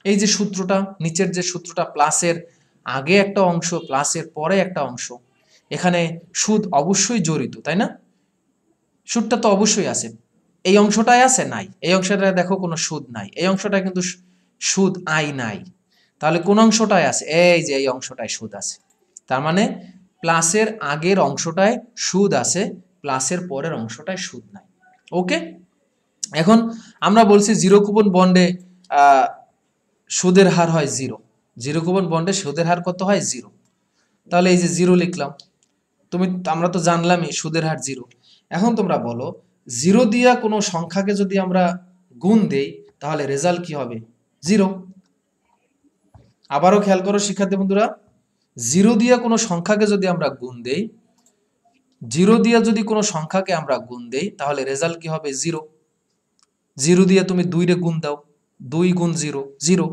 এই যে সূত্রটা, নিচের যে সূত্রটা, প্লাসের আগে একটা অংশ, প্লাসের পরে একটা অংশ, এখানে সুদ অবশ্যই জড়িত, তাই না? সুদটা তো অবশ্যই আছে। এই অংশটায় আছে? নাই। এই অংশটায় দেখো কোনো সুদ নাই, এই অংশটায় কিন্তু সুদ আই নাই। তাহলে কোন অংশটায় আছে? এই যে এই অংশটায় সুদ আছে। তার মানে প্লাসের আগের অংশটায় সুদ আছে, প্লাসের পরের অংশটায় সুদ নাই। ওকে, এখন আমরা বলছি জিরো কুপন বন্ডে সুদের হার হয় জিরো। জিরো কুপন বন্ডে সুদের হার কত হয়? জিরো। তাহলে এই যে জিরো লিখলাম, আমরা তো জানলামই সুদের হার জিরো। এখন তোমরা বলো জিরো দিয়া কোনো সংখ্যাকে যদি আমরা গুণ দেই তাহলে রেজাল্ট কি হবে? জিরো। আবারও খেয়াল করো শিক্ষার্থী বন্ধুরা, জিরো দিয়া কোনো সংখ্যাকে যদি আমরা গুণ দেই, জিরো দিয়া যদি কোনো সংখ্যাকে আমরা গুণ দেই তাহলে রেজাল্ট কি হবে? জিরো। জিরো দিয়ে তুমি 2 রে গুণ দাও, 2 গুণ জিরো, জিরো।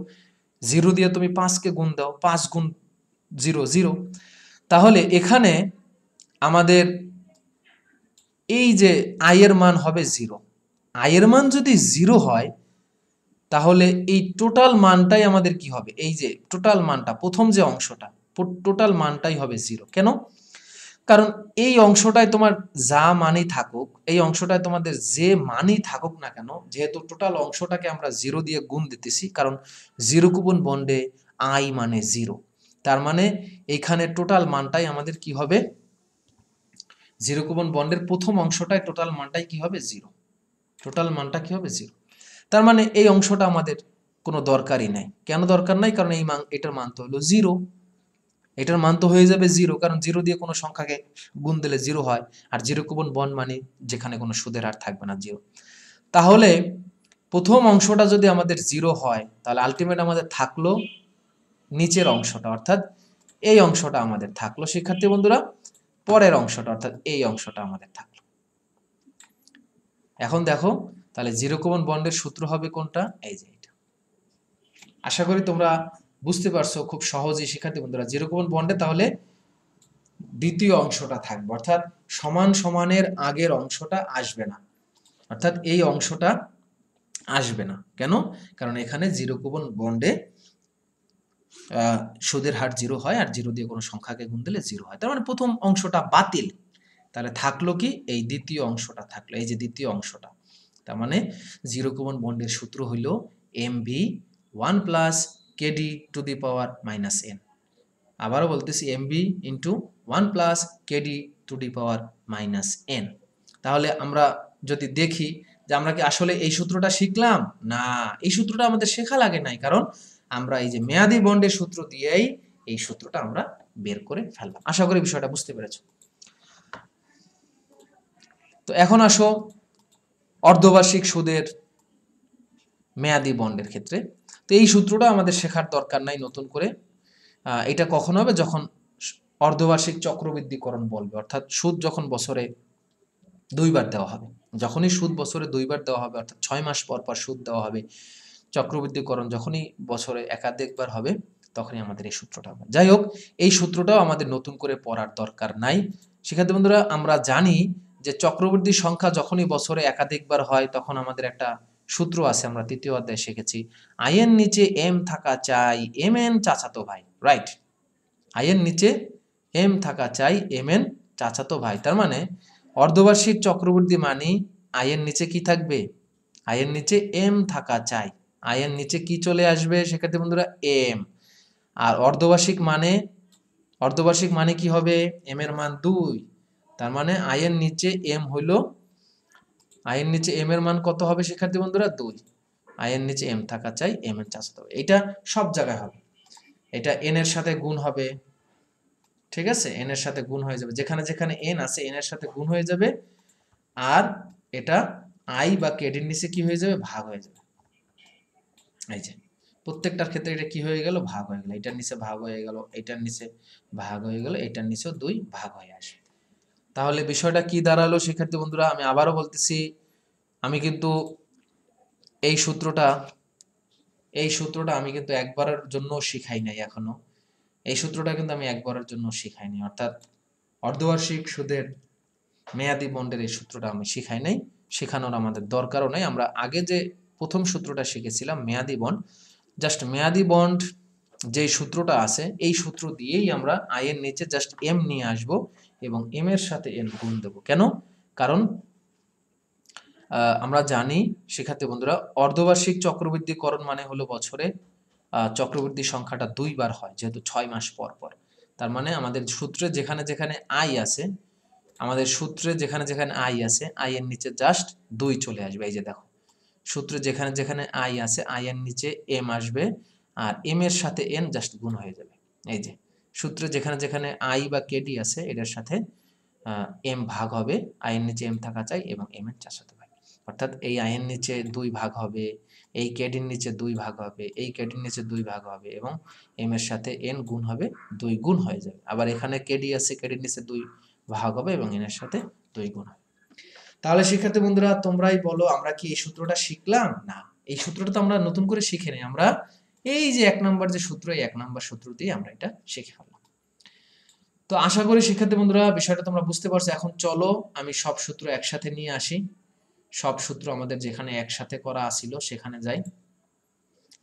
জিরো দিয়ে তুমি 5 কে গুণ দাও, 5 গুণ জিরো, জিরো। তাহলে এখানে আমাদের এই যে আই এর মান হবে জিরো। আই এর মান যদি জিরো হয় তাহলে এই টোটাল মানটাই আমাদের কি হবে? এই যে টোটাল মানটা, প্রথম যে অংশটা, টোটাল মানটাই হবে জিরো। কেন? কারণ এই অংশটায় তোমার যা মানই থাকুক, এই অংশটায় তোমাদের যে মানই থাকুক না কেন, যেহেতু টোটাল অংশটাকে আমরা জিরো দিয়ে গুণ দিতেছি, কারণ জিরো কুপন বন্ডে আই মানে জিরো, তার মানে এইখানে টোটাল মানটাই আমাদের কি হবে? জিরো কুপন বন্ডের প্রথম অংশটায় টোটাল মানটাই কি হবে? জিরো। টোটাল মানটা কি হবে? জিরো। তার মানে এই অংশটা আমাদের কোনো দরকারই নাই। কেন দরকার নাই? কারণ এটার মান তো হলো জিরো। এটার মান তো হয়ে যাবে জিরো, কারণ জিরো দিয়ে কোনো সংখ্যাকে গুণ দিলে জিরো হয়, আর জিরো কুপন বন্ড মানে যেখানে কোনো সুদের হার থাকবে না, জিরো। তাহলে প্রথম অংশটা যদি আমাদের জিরো হয় তাহলে আলটিমেট আমাদের থাকলো নিচের অংশটা, অর্থাৎ এই অংশটা আমাদের থাকলো শিক্ষার্থী বন্ধুরা, পরের অংশটা অর্থাৎ এই অংশটা আমাদের থাকলো। এখন দেখো তাহলে জিরো কুপন বন্ডের সূত্র হবে কোনটা? এই যে এটা। আশা করি তোমরা বুঝতে পারছো খুব সহজেই শিক্ষার্থী বন্ধুরা। জিরো কুপন বন্ডে তাহলে দ্বিতীয় অংশটা থাকবে, অর্থাৎ সমান সমানের আগের অংশটা আসবে না, অর্থাৎ এই অংশটা আসবে না। কেন? কারণ এখানে জিরো কুপন বন্ডে সুদের হার জিরো হয়, আর জিরো দিয়ে কোনো সংখ্যাকে গুণ দিলে জিরো হয়। তার মানে প্রথম অংশটা বাতিল। তাহলে থাকলো কি? এই দ্বিতীয় অংশটা থাকলো, এই যে দ্বিতীয় অংশটা। তার মানে জিরো কুপন বন্ডের সূত্র হইল mv 1 plus KD to the power minus N. আবারও বলতেছি mv into 1 plus KD to the power minus N. তাহলে আমরা যদি দেখি যে আমরা কি আসলে এই সূত্রটা শিখলাম? না, এই সূত্রটা আমাদের শেখা লাগে নাই, কারণ আমরা এই যে মেয়াদি বন্ডের সূত্র দিয়েই এই সূত্রটা আমরা বের করে ফেললাম। আশা করি বিষয়টা বুঝতে পেরেছো। তো এখন আসো অর্ধবার্ষিক সুদের মেয়াদি বন্ডের ক্ষেত্রে। তো এই সূত্রটা আমাদের শেখার দরকার নাই নতুন করে। এটা কখন হবে? যখন অর্ধবার্ষিক চক্রবৃদ্ধিকরণ বলবে, অর্থাৎ সুদ যখন বছরে দুইবার দেওয়া হবে। যখনই সুদ বছরে দুইবার দেওয়া হবে, অর্থাৎ 6 মাস পর পর সুদ দেওয়া হবে, চক্রবৃদ্ধিকরণ যখনই বছরে একাধিকবার হবে, তখনই আমাদের এই সূত্রটা হবে। যাই হোক, এই সূত্রটাও আমাদের নতুন করে পড়ার দরকার নাই। শিক্ষার্থী বন্ধুরা, আমরা জানি যে চক্রবৃদ্ধির সংখ্যা যখনই বছরে একাধিকবার হয়, তখন আমাদের একটা সূত্র আছে, আমরা তৃতীয় অধ্যায়ে শিখেছি, আইয়ের নিচে এম থাকা চাই এম এন চাচাতো ভাই। রাইট, আইয়ের নিচে এম থাকা চাই এম এন চাচাতো ভাই। তার মানে অর্ধবার্ষিক চক্রবৃদ্ধি মানে আইয়ের নিচে কি থাকবে? আইয়ের নিচে এম থাকা চাই। আইয়ের নিচে কি চলে আসবে শিক্ষার্থী বন্ধুরা? এম। আর অর্ধবার্ষিক মানে কি হবে? এম এর মান 2। তার মানে আইয়ের নিচে এম হইল, আইয়ের নিচে এম এর মান কত হবে শিক্ষার্থী বন্ধুরা? 2। আইয়ের নিচে এম থাকা চাই এম এর চাচাতো ভাই। এটা সব জায়গায় হবে। এটা এন এর সাথে গুণ হবে, ঠিক আছে? এন এর সাথে গুণ হয়ে যাবে, যেখানে যেখানে এন আছে এন এর সাথে গুণ হয়ে যাবে। আর এটা আই বা কেডির নিচে কি হয়ে যাবে? ভাগ হয়ে যাবে। এই যে প্রত্যেকটার ক্ষেত্রে এটা কি হয়ে গেল? ভাগ হয়ে গেল। এটার নিচে ভাগ হয়ে গেল, এটার নিচে ভাগ হয়ে গেল, এটার নিচেও 2 ভাগ হয়ে আসবে। তাহলে বিষয়টা কি দাঁড়ালো শিক্ষার্থী বন্ধুরা? আমি আবারও বলতেছি, আমি কিন্তু এই সূত্রটা আমি কিন্তু একবারের জন্য শিখাই নাই এখনো। এই সূত্রটা কিন্তু আমি একবারের জন্য শিখাইনি, অর্থাৎ অর্ধবার্ষিক সুদের মেয়াদি বন্ডের এই সূত্রটা আমি শিখাই নাই, শেখানোর আমাদের দরকারও নাই। আমরা আগে যে প্রথম সূত্রটা শিখেছিলাম মেয়াদি বন্ড, জাস্ট মেয়াদি বন্ড যেই সূত্রটা আছে এই সূত্র দিয়েই আমরা আই এর নিচে জাস্ট এম নিয়ে আসব এবং এম এর সাথে এন গুণ দেব। কেন? কারণ আমরা জানি শিক্ষার্থী বন্ধুরা, অর্ধবার্ষিক চক্রবৃদ্ধিকরণ মানে হলো বছরে চক্রবৃদ্ধির সংখ্যাটা 2 বার হয়, যেহেতু 6 মাস পর পর। তার মানে আমাদের সূত্রে যেখানে যেখানে আই আছে, আই এর নিচে জাস্ট 2 চলে আসবে। এই যে দেখো, সূত্রে যেখানে যেখানে আই আছে আই এর নিচে এম আসবে, আর এম এর সাথে এন জাস্ট গুণ হয়ে যাবে। এই যে সূত্রে যেখানে যেখানে আই বা কেডি আছে এটার সাথে এম ভাগ হবে, আই এর নিচে এম থাকা চাই এবং এম এর চাচাতো ভাই। অর্থাৎ এই আই এর নিচে 2 ভাগ হবে, এই কেডির নিচে 2 ভাগ হবে, এই কেডির নিচে 2 ভাগ হবে এবং এম এর সাথে এন গুণ হবে, 2 গুণ হয়ে যাবে। আবার এখানে কেডি আছে, কেডির নিচে 2 ভাগ হবে এবং এন এর সাথে 2 গুণ হবে। তাহলে শিক্ষার্থী বন্ধুরা, তোমরাই বলো, আমরা কি এই সূত্রটা শিখলাম? না, এই সূত্রটা তো আমরা নতুন করে শিখে নেই। আমরা এই যে 1 নাম্বার যে সূত্র, এই 1 নাম্বার সূত্র দিয়ে আমরা এটা শিখে ফেললাম। তো আশা করি শিক্ষার্থী বন্ধুরা বিষয়টা তোমরা বুঝতে পারছো। এখন চলো আমি সব সূত্র একসাথে নিয়ে আসি, সব সূত্র আমাদের যেখানে একসাথে করা ছিল সেখানে যাই।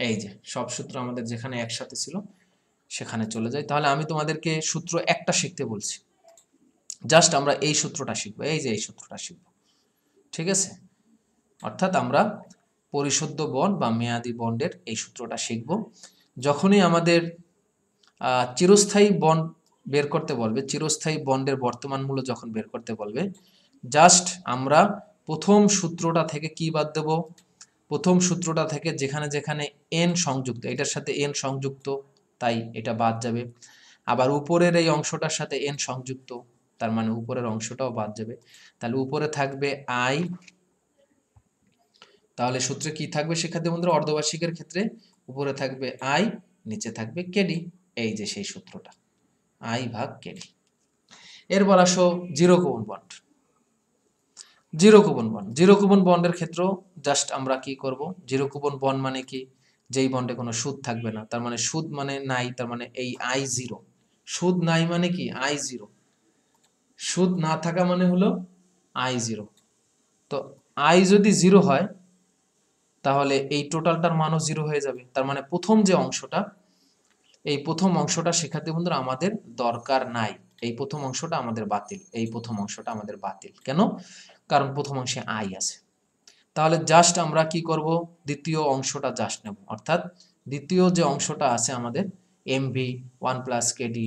এই যে সব সূত্র আমাদের যেখানে একসাথে ছিল সেখানে চলে যাই। তাহলে আমি তোমাদেরকে সূত্র একটা শিখতে বলছি, জাস্ট আমরা এই সূত্রটা শিখবো, এই যে এই সূত্রটা শিখবো, ঠিক আছে? অর্থাৎ আমরা পরিশোধ্য বন্ড বা মেয়াদি বন্ডের এই সূত্রটা শিখব। যখনই আমাদের চিরস্থায়ী বন্ড বের করতে বলবে, চিরস্থায়ী বন্ডের বর্তমান মূল্য যখন বের করতে বলবে, জাস্ট আমরা প্রথম সূত্রটা থেকে কি বাদ দেব? প্রথম সূত্রটা থেকে যেখানে যেখানে এন সংযুক্ত, এটার সাথে এন সংযুক্ত, তাই এটা বাদ যাবে। আবার উপরের এই অংশটার সাথে এন সংযুক্ত, তার মানে উপরের অংশটাও বাদ যাবে। তাহলে উপরে থাকবে আই, তাহলে সূত্রে কি থাকবে শিক্ষার্থী বন্ধুরা? অর্ধবার্ষিকের ক্ষেত্রে উপরে থাকবে আই, নিচে থাকবে কেডি। এই যে সেই সূত্রটা, আই ভাগ কেডি। এরপর আসো zero coupon bond. Zero coupon বন্ডের ক্ষেত্রেও জাস্ট আমরা কি করব? জিরো কুপন বন্ড মানে কি? যেই বন্ডে কোনো সুদ থাকবে না, তার মানে সুদ মানে নাই, তার মানে এই I0। সুদ নাই মানে কি I0, সুদ না থাকা মানে হলো I0। তো I যদি 0 হয় তাহলে এই টোটালটার মানও 0 হয়ে যাবে। তার মানে প্রথম যে অংশটা, এই প্রথম অংশটা শিক্ষার্থী বন্ধুরা আমাদের দরকার নাই। এই প্রথম অংশটা আমাদের বাতিল, এই প্রথম অংশটা আমাদের বাতিল। কেন? কারণ প্রথম অংশে I আছে। তাহলে জাস্ট আমরা কি করব, দ্বিতীয় অংশটা জাস্ট নেব, অর্থাৎ দ্বিতীয় যে অংশটা আছে আমাদের MV 1 plus KD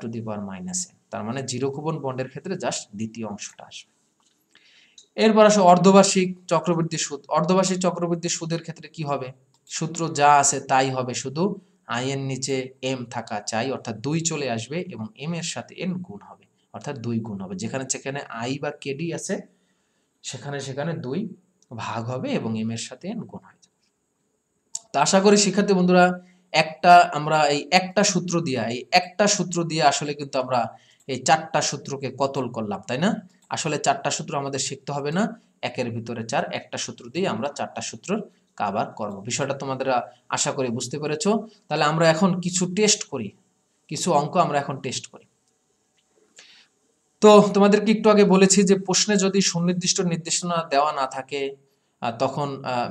two the power minus n, তার মানে জিরো কুপন বন্ডের ক্ষেত্রে জাস্ট দ্বিতীয় অংশটা আসবে। এরপর আসো অর্ধবার্ষিক চক্রবৃদ্ধি সুদ। অর্ধবার্ষিক চক্রবৃদ্ধি সুদের ক্ষেত্রে কি হবে, সূত্র যা আছে তাই হবে, শুধু I এর নিচে m থাকা চাই, অর্থাৎ 2 চলে আসবে এবং m এর সাথে n গুণ হবে, অর্থাৎ 2 গুণ হবে। যেখানে যেখানে I বা KD আছে সেখানে সেখানে 2 ভাগ হবে এবং m এর সাথে n গুণ হয়ে যাবে। তো আশা করি শিক্ষার্থী বন্ধুরা আমরা এই একটা সূত্র দিয়ে আসলে কিন্তু আমরা এই 4টা সূত্রকে কতল করলাম, তাই না? আসলে 4টা সূত্র আমাদের শিখতে হবে না, একের ভিতরে 4, একটা সূত্র দিয়ে আমরা 4টা সূত্র কভার করব। বিষয়টা তোমাদের আশা করি বুঝতে পেরেছো। তাহলে আমরা এখন কিছু টেস্ট করি, কিছু অঙ্ক আমরা এখন টেস্ট করি। তো তোমাদেরকে একটু আগে বলেছি যে প্রশ্নে যদি সুনির্দিষ্ট নির্দেশনা দেওয়া না থাকে, তখন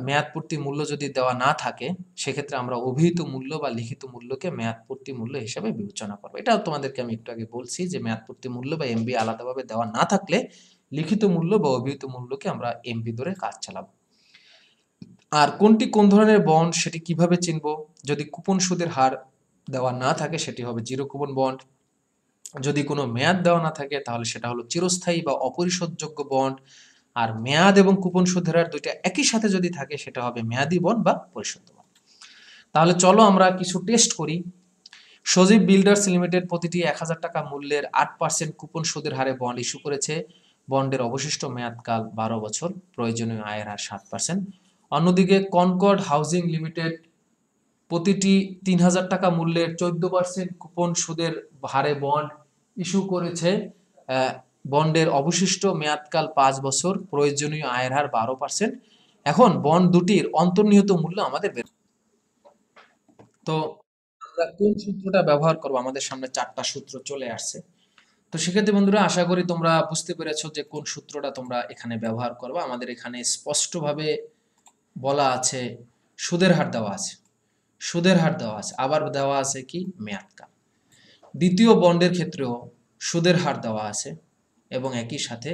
মেয়াদপূর্তি মূল্য যদি দেওয়া না থাকে, সেক্ষেত্রে আমরা অভিহিত মূল্য বা লিখিত মূল্যকে মেয়াদপূর্তি মূল্য হিসেবে বিবেচনা করব। এটাও তোমাদেরকে আমি একটু আগে বলছি যে মেয়াদপূর্তি মূল্য বা এমবি আলাদাভাবে দেওয়া না থাকলে লিখিত মূল্য বা অভিহিত মূল্যকে আমরা এমবি ধরে কাজ চালাবো। আর কোনটি কোন ধরনের বন্ড সেটি কিভাবে চিনবো? যদি কুপন সুদের হার দেওয়া না থাকে সেটি হবে জিরো কুপন বন্ড। যদি কোনো মেয়াদ দেওয়া না থাকে তাহলে সেটা হলো চিরস্থায়ী বা অপরিশোধযোগ্য বন্ড। আর মেয়াদ এবং কুপন সুদের হার দুইটা একই সাথে যদি থাকে সেটা হবে মেয়াদি বন্ড বা পরিশোধিত বন্ড। তাহলে চলো আমরা কিছু টেস্ট করি। সজীব বিল্ডার্স লিমিটেড প্রতিটি 1000 টাকা মূল্যের 8% কুপন সুদের হারে বন্ড ইস্যু করেছে। বন্ডের অবশিষ্ট মেয়াদকাল 12 বছর, প্রয়োজনীয় আয়ের হার 7%। অন্যদিকে কনকর্ড হাউজিং লিমিটেড প্রতিটি 3000 টাকা মূল্যের 14% কুপন সুদের হারে বন্ড ইস্যু করেছে। বন্ডের অবশিষ্ট মেয়াদকাল 5 বছর, প্রয়োজনীয় আয়ের হার 12%। এখন বন্ড দুটির অন্তর্নিহিত মূল্য আমাদের বের। তো আমরা কোন সূত্রটা ব্যবহার করব? আমাদের সামনে 4টা সূত্র চলে আসছে। তো সেক্ষেত্রে বন্ধুরা আশা করি তোমরা বুঝতে পেরেছো যে কোন সূত্রটা তোমরা এখানে ব্যবহার করবে। আমাদের এখানে স্পষ্টভাবে বলা আছে, সুদের হার দেওয়া আছে, সুদের হার দেওয়া আছে, আবার দেওয়া আছে কি মেয়াদকাল। দ্বিতীয় বন্ডের ক্ষেত্রেও সুদের হার দেওয়া আছে এবং একই সাথে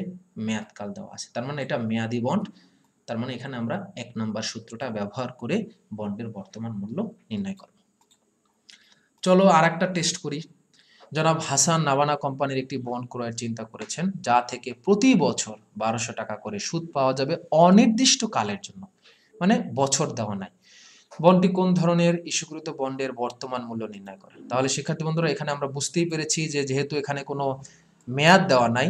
মেয়াদকাল দেওয়া আছে, তার মানে এটা মেয়াদি বন্ড। তার মানে এখানে আমরা 1 নম্বর সূত্রটা ব্যবহার করে বন্ডের বর্তমান মূল্য নির্ণয় করব। চলো আর একটা টেস্ট করি। জনাব হাসান নাভানা কোম্পানির একটি বন্ড ক্রয়ের চিন্তা করেছেন, যা থেকে প্রতি বছর 1200 টাকা করে সুদ পাওয়া যাবে অনির্দিষ্ট কালের জন্য, মানে বছর দেওয়া নাই। বন্ডটি কোন ধরনের? ইস্যুকৃত বন্ডের বর্তমান মূল্য নির্ণয় করে। তাহলে শিক্ষার্থী বন্ধুরা এখানে আমরা বুঝতেই পেরেছি যে যেহেতু এখানে কোনো মেয়াদ দেওয়া নাই,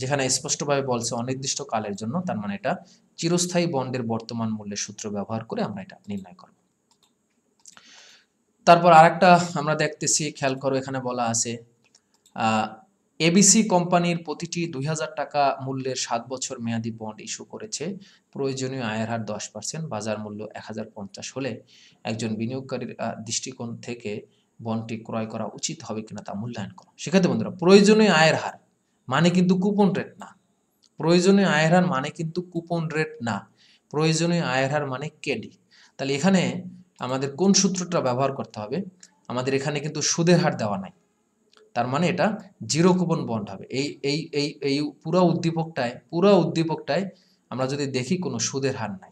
যেখানে স্পষ্টভাবে বলছে অনির্দিষ্ট কালের জন্য, তার মানে এটা চিরস্থায়ী বন্ডের বর্তমান মূল্যের সূত্র ব্যবহার করে আমরা এটা নির্ণয় করব। তারপর আরেকটা আমরা দেখতেছি, খেয়াল করো, এখানে বলা আছে এবিসি কোম্পানির প্রতিটি 2000 টাকা মূল্যের 7 বছর মেয়াদি বন্ড ইস্যু করেছে। প্রয়োজনীয় আয়ের হার 10%, বাজার মূল্য 1050 হলে একজন বিনিয়োগকারীর দৃষ্টিকোণ থেকে বন্ডটি ক্রয় করা উচিত হবে কিনা তা মূল্যায়ন করো। শিক্ষার্থী বন্ধুরা, প্রয়োজনীয় আয়ের হার মানে কিন্তু কুপন রেট না। প্রয়োজনীয় আয়ের হার মানে কিন্তু কুপন রেট না, প্রয়োজনীয় আয়ের হার মানে কেডি। তাহলে এখানে আমাদের কোন সূত্রটা ব্যবহার করতে হবে? আমাদের এখানে কিন্তু সুদের হার দেওয়া নাই, তার মানে এটা জিরো কুপন বন্ড হবে। এই পুরো উদ্দীপকটায় আমরা যদি দেখি কোনো সুদের হার নাই,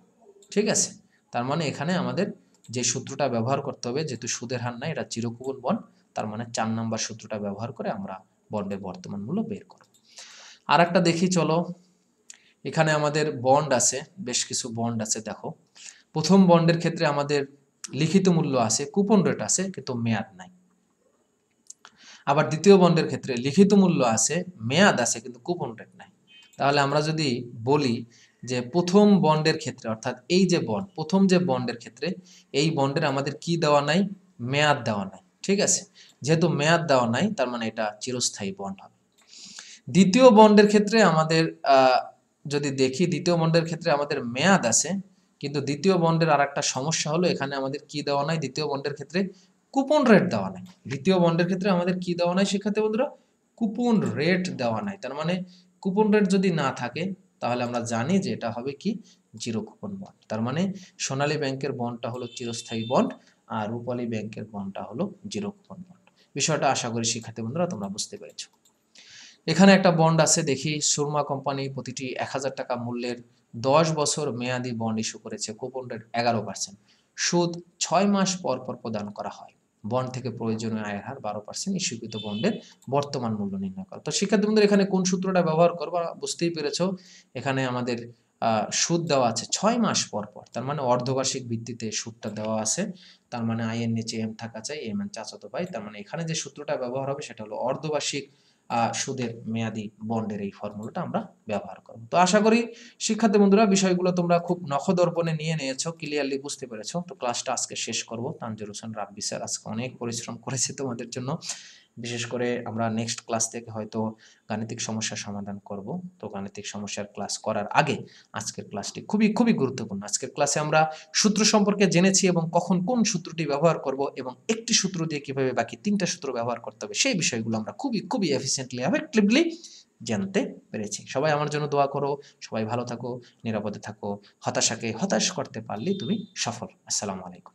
ঠিক আছে, তার মানে এখানে আমাদের যে সূত্রটা ব্যবহার করতে হবে, যেহেতু সুদের হার নাই, এটা জিরো কুপন বন্ড, তার মানে 4 নাম্বার সূত্রটা ব্যবহার করে আমরা বন্ডের বর্তমান মূল্য বের করব। আর একটা দেখি চলো, এখানে আমাদের বন্ড আছে, বেশ কিছু বন্ড আছে। দেখো, প্রথম বন্ডের ক্ষেত্রে আমাদের লিখিত মূল্য আছে, কুপন রেট আছে, কিন্তু মেয়াদ নাই। আবার দ্বিতীয় বন্ডের ক্ষেত্রে লিখিত মূল্য আছে, মেয়াদ আছে, কিন্তু কুপন রেট নাই। তাহলে আমরা যদি বলি যে প্রথম বন্ডের ক্ষেত্রে, অর্থাৎ এই যে বন্ড, প্রথম যে বন্ডের ক্ষেত্রে, এই বন্ডের আমাদের কি দেওয়া নাই? মেয়াদ দেওয়া নাই, ঠিক আছে। যেহেতু মেয়াদ দেওয়া নাই, তার মানে এটা চিরস্থায়ী বন্ড হবে। দ্বিতীয় বন্ডের ক্ষেত্রে আমাদের যদি দেখি, দ্বিতীয় বন্ডের ক্ষেত্রে আমাদের মেয়াদ আছে কিন্তু দ্বিতীয় বন্ডের আরেকটা সমস্যা হলো এখানে আমাদের কি দেওয়া নাই, দ্বিতীয় বন্ডের ক্ষেত্রে কুপন রেট দেওয়া নাই। দ্বিতীয় বন্ডের ক্ষেত্রে আমাদের কি দেওয়া নাই সেক্ষেত্রে বন্ধুরা, কুপন রেট দেওয়া নাই। তার মানে কুপন রেট যদি না থাকে তাহলে আমরা জানি যে এটা হবে কি, জিরো কুপন বন্ড। তার মানে সোনালী ব্যাংকের বন্ডটা হলো চিরস্থায়ী বন্ড, আর রূপালী ব্যাংকের বন্ডটা হলো জিরো কুপন বন্ড। বিষয়টা আশা করি শিক্ষার্থী বন্ধুরা তোমরা বুঝতে পেরেছো। এখানে একটা বন্ড আছে, দেখি সুরমা কোম্পানি প্রতিটি 1000 টাকা মূল্যের 10 বছর মেয়াদি বন্ড ইস্যু করেছে, কুপন রেট 11%, সুদ 6 মাস পর পর প্রদান করা হয়, বন্ড থেকে প্রয়োজনীয় আয়ের হার 12%, ইস্যুকৃত বন্ডের বর্তমান মূল্য নির্ণয় করা। তো শিক্ষার্থী বন্ধুরা এখানে কোন সূত্রটা ব্যবহার করবা বুঝতেই পেরেছো। এখানে আমাদের সুদ দেওয়া আছে 6 মাস পর পর, তার মানে অর্ধবার্ষিক ভিত্তিতে সুদটা দেওয়া আছে। তার মানে আই এর নিচে এম থাকা চাই, এম এর চাচাতো ভাই। তার মানে এখানে যে সূত্রটা ব্যবহার হবে সেটা হলো অর্ধবার্ষিক সুদের মেয়াদি বন্ডের এই ফর্মুলাটা আমরা ব্যবহার করব। তো আশা করি শিক্ষার্থী বন্ধুরা বিষয়গুলো তোমরা খুব নখদর্পণে নিয়ে নিয়েছো, ক্লিয়ারলি বুঝতে পেরেছো। তো ক্লাসটা আজকে শেষ করব। তানজির হোসেন রাব্বি স্যার আজকে অনেক পরিশ্রম করেছে তোমাদের জন্য। বিশেষ করে আমরা নেক্সট ক্লাস থেকে হয়তো গাণিতিক সমস্যার সমাধান করব। তো গাণিতিক সমস্যার ক্লাস করার আগে আজকের ক্লাসটি খুবই খুবই গুরুত্বপূর্ণ। আজকের ক্লাসে আমরা সূত্র সম্পর্কে জেনেছি এবং কখন কোন সূত্রটি ব্যবহার করব এবং একটি সূত্র দিয়ে কিভাবে বাকি 3টা সূত্র ব্যবহার করতে হবে সেই বিষয়গুলো আমরা খুবই খুবই এফিশিয়েন্টলি এফেক্টিভলি জানতে পেরেছি। সবাই আমার জন্য দোয়া করো, সবাই ভালো থাকো, নিরাপদে থাকো। হতাশাকে হতাশ করতে পারলেই তুমি সফল। আসসালামু আলাইকুম।